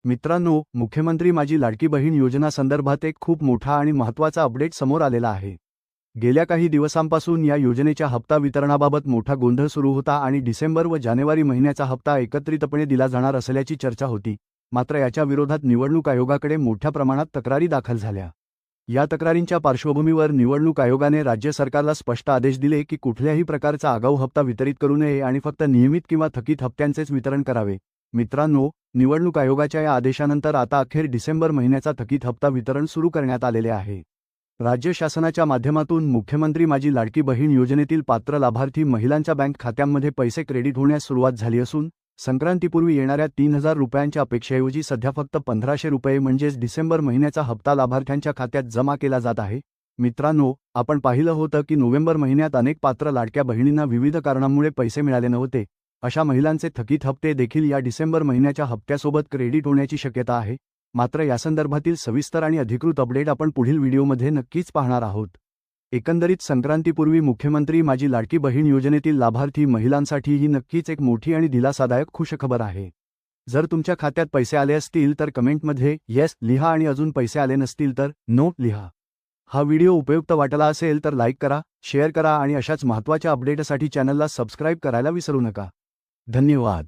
मित्रांनो, मुख्यमंत्री माझी लाडकी बहीण योजना संदर्भात एक खूप मोठा आणि महत्त्वाचा अपडेट समोर आलेला आहे. गेल्या काही दिवसांपासून या योजनेच्या हप्ता वितरणाबाबत मोठा गोंधळ सुरू होता आणि डिसेंबर व जानेवारी महिन्याचा हप्ता एकत्रितपणे दिला जाणार असल्याची चर्चा होती. मात्र याच्या विरोधात निवडणूक आयोगाकडे मोठ्या प्रमाणात तक्रारी दाखल झाल्या. या तक्रारींच्या पार्श्वभूमीवर निवडणूक आयोगाने राज्य सरकारला स्पष्ट आदेश दिले की कुठल्याही प्रकारचा आगाऊ हप्ता वितरित करू नये आणि फक्त नियमित किंवा थकीत हप्त्यांचेच वितरण करावे. मित्रांनो, निवडणूक आयोगाच्या या आदेशानंतर आता अखेर डिसेंबर महिन्याचा थकीत हप्ता वितरण सुरू करण्यात आलेले आहे. राज्य शासनाच्या माध्यमातून मुख्यमंत्री माझी लाडकी बहीण योजनेतील पात्र लाभार्थी महिलांच्या बँक खात्यांमध्ये पैसे क्रेडिट होण्यास सुरुवात झाली असून संक्रांतीपूर्वी येणाऱ्या 3,000 रुपयांच्या अपेक्षेऐवजी सध्या फक्त 1,500 रुपये म्हणजेच डिसेंबर महिन्याचा हप्ता लाभार्थ्यांच्या खात्यात जमा केला जात आहे. मित्रांनो, आपण पाहिलं होतं की नोव्हेंबर महिन्यात अनेक पात्र लाडक्या बहिणींना विविध कारणांमुळे पैसे मिळाले नव्हते. अशा महिलांचे थकीत हप्ते देखील या डिसेंबर महिन्याच्या हप्त्यासोबत क्रेडिट होण्याची शक्यता आहे. मात्र यासंदर्भातील सविस्तर आणि अधिकृत अपडेट आपण पुढील व्हिडिओमध्ये नक्कीच पाहणार आहोत. एकंदरीत संक्रांतीपूर्वी मुख्यमंत्री माझी लाडकी बहीण योजनेतील लाभार्थी महिलांसाठी ही नक्कीच एक मोठी आणि दिलासादायक खुशखबर आहे. जर तुमच्या खात्यात पैसे आले असतील तर कमेंटमध्ये येस लिहा आणि अजून पैसे आले नसतील तर नो लिहा. हा व्हिडिओ उपयुक्त वाटला असेल तर लाईक करा, शेअर करा आणि अशाच महत्त्वाच्या अपडेटसाठी चॅनलला सबस्क्राईब करायला विसरू नका. धन्यवाद.